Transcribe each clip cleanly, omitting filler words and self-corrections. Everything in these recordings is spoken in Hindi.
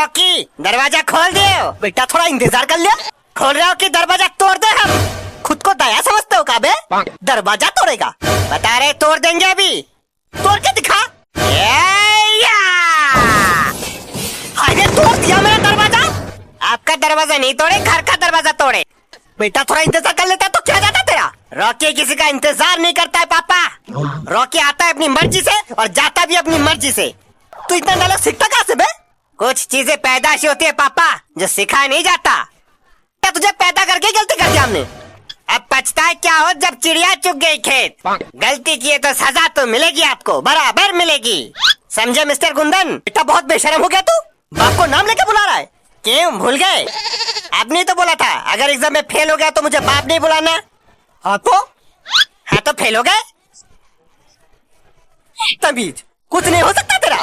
रॉकी, दरवाजा खोल दियो। बेटा थोड़ा इंतजार कर लिया। खोल रहे हो कि दरवाजा तोड़ दे हम? खुद को दया समझते हो का बे? दरवाजा तोड़ेगा? बता रहे तोड़ देंगे अभी। तोड़ के दिखा। अरे तोड़ दिया मेरा दरवाजा। आपका दरवाजा नहीं तोड़े, घर का दरवाजा तोड़े। बेटा थोड़ा इंतजार कर लेता तो क्या जाता तेरा? रॉकी किसी का इंतजार नहीं करता है पापा। रॉकी आता है अपनी मर्जी से और जाता भी अपनी मर्जी से। तू इतना डायलॉग सीखता कहाँ से बे? कुछ चीजें पैदाशी होती है पापा, जो सिखाया नहीं जाता। क्या तुझे पैदा करके गलती कर दिया हमने? अब पछताए क्या हो जब चिड़िया चुग गई खेत। गलती की है तो सजा तो मिलेगी आपको, बराबर मिलेगी। समझे मिस्टर गुंदन? बेटा बहुत बेशरम हो गया तू। बाप को नाम लेके बुला रहा है। क्यों भूल गए? आपने तो बोला था अगर एग्जाम में फेल हो गया तो मुझे बाप नहीं बुलाना। हाँ तो फेल हो गए। तमीज कुछ नहीं हो सकता तेरा।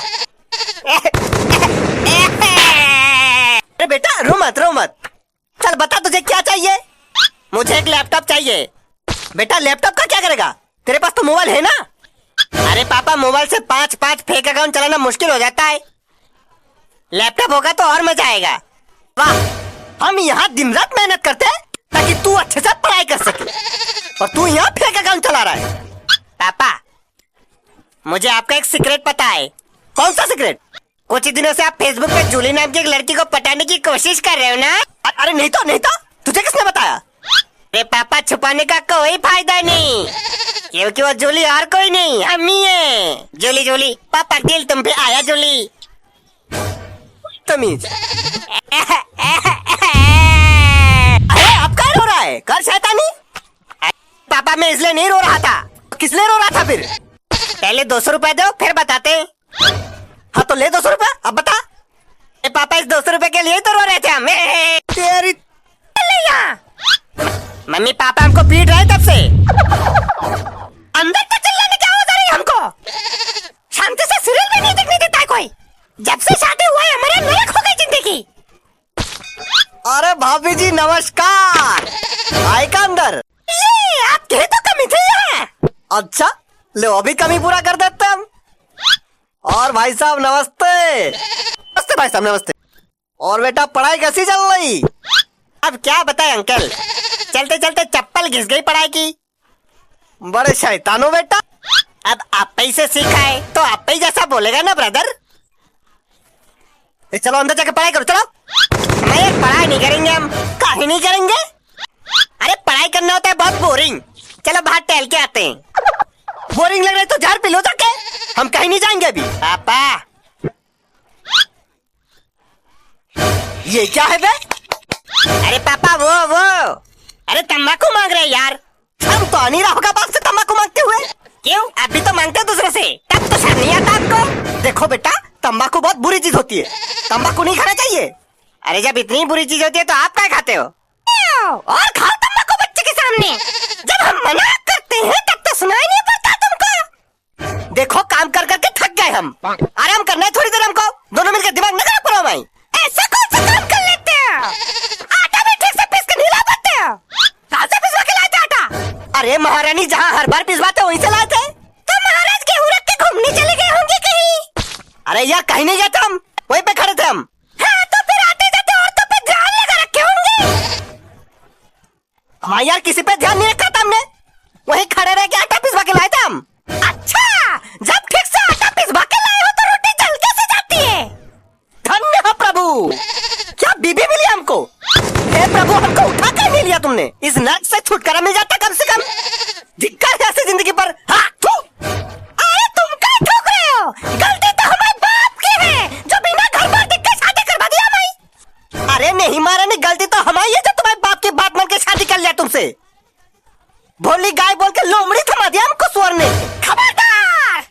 अरे बेटा रो मत। चल बता तुझे क्या चाहिए? मुझे एक लैपटॉप चाहिए। बेटा लैपटॉप का क्या करेगा? तेरे पास तो मोबाइल है ना। अरे पापा मोबाइल से 5 फेक अकाउंट चलाना मुश्किल हो जाता है। लैपटॉप होगा तो और मजा आएगा। वाह, हम यहाँ दिन रात मेहनत करते हैं ताकि तू अच्छे से पढ़ाई कर सके, और तू यहाँ फेक अकाउंट चला रहा है। पापा मुझे आपका एक सीक्रेट पता है। कौन सा सीक्रेट? कुछ ही दिनों से आप फेसबुक पे जूली नाम की एक लड़की को पटाने की कोशिश कर रहे हो ना? अरे नहीं तो तुझे किसने बताया? अरे पापा छुपाने का कोई फायदा नहीं, क्योंकि वो जूली और कोई नहीं हम ही है। जूली पापा दिल तुम पे आया जूली। तमीज। अरे अब क्या रो रहा है? कर शैतानी। पापा मैं इसलिए नहीं रो रहा था। किस लिए रो रहा था फिर? पहले 200 रुपए दो फिर बताते। हाँ तो ले 200 रुपए, अब बता। पापा इस 200 रुपए के लिए तो रो रहे थे हम। तेरी मम्मी पापा हमको पीट रहे तब से। अंदर तो चिल्लाने क्या हो रही है हमको? शांति से सीरियल भी नहीं देखने देता है कोई। जब से शादी हुआ है हमारे नरक हो गई जिंदगी। अरे भाभी जी नमस्कार। आए का अंदर? ये आपके तो कमी थी है। अच्छा ले अभी कमी पूरा कर देते हम। और भाई साहब नमस्ते। नमस्ते भाई साहब नमस्ते। और बेटा पढ़ाई कैसी चल रही? अब क्या बताए अंकल, चलते चलते चप्पल घिस गई पढ़ाई की। बड़े शैतान हो बेटा। अब आप ही से सीखा है तो आप ही जैसा बोलेगा ना ब्रदर। चलो अंदर जाके पढ़ाई करो चलो। नहीं पढ़ाई नहीं करेंगे हम। काहे नहीं करेंगे? अरे पढ़ाई करना होता है बहुत बोरिंग। चलो बाहर टहल के आते हैं। बोरिंग लग रहा है तो झाड़ पी लो जाके। हम कहीं नहीं जाएंगे अभी। पापा ये क्या है बे? अरे पापा वो अरे तम्बाकू मांग रहे यार। शर्म तो आ नहीं रहा होगा बाप से तम्बाकू मांगते हुए। क्यों अभी तो मांगते दूसरे से, तब तो शर्म नहीं आता आपको? देखो बेटा तम्बाकू बहुत बुरी चीज होती है, तम्बाकू नहीं खाना चाहिए। अरे जब इतनी बुरी चीज होती है तो आप क्या खाते हो? और खाओ तम्बाकू बच्चे के सामने। जब हम मना करते हैं तब तो सुनाई नहीं पड़ता तुमको। देखो काम कर करके थक गए हम, आराम करना है थोड़ी देर हमको। दोनों मिलकर दिमाग न खराब करो भाई। ऐसा कौन सा काम कर लेते हैं? आटा भी ठीक से पीस के नहीं ला पाते हो। कहाँ से पिसवा के लाए थे आटा? अरे महारानी जहाँ हर बार पिसवाते वहीं से लाए थे। तो महाराज गेहूं रख के घूमने चले गए होंगे कहीं। अरे यार कहीं नहीं गए थे हम, वहीं पे खड़े थे हम। हाँ तो फिर आते जाते औरतों पे ध्यान लगा रखे होंगे। हाँ यार किसी पे ध्यान नहीं रखा था हमने, वहीं खड़े रह के आटा पिसवा के लाए थे हम। अच्छा जब ठीक से आटा पिसवा के लाए हो तो रोटी जल कैसे जाती है? धन्य हो प्रभु, क्या बीबी मिली हमको। हे प्रभु हमको उठा कर नहीं लिया तुमने, इस नर्क से छुटकारा मिल जाता कम से कम। धिक्कार है ऐसी जिंदगी पर। हाँ तू। अरे तुम क्या ठोक रहे हो? गलती तो हमारे बाप की है जो बिना घर बार देख के शादी करवा दिया हमें। अरे नहीं महारानी गलती तो हमारी है जो तुम्हारे बाप की बात मान के शादी कर लिया तुमसे। भोली गाय बोल के लोमड़ी थमा दिया हमको स्वर ने। खबरदार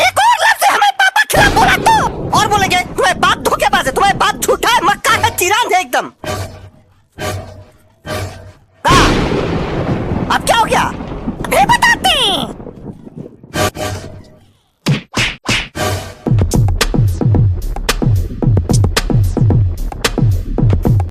एक और लफ्ज़ हमारे पापा खिलाफ बोला तो और बोलेंगे तुम्हारे बाप धोखेबाज है, तुम्हारे बाप झूठा है, मक्का है, चिरांद है एकदम। अब क्या हो गया?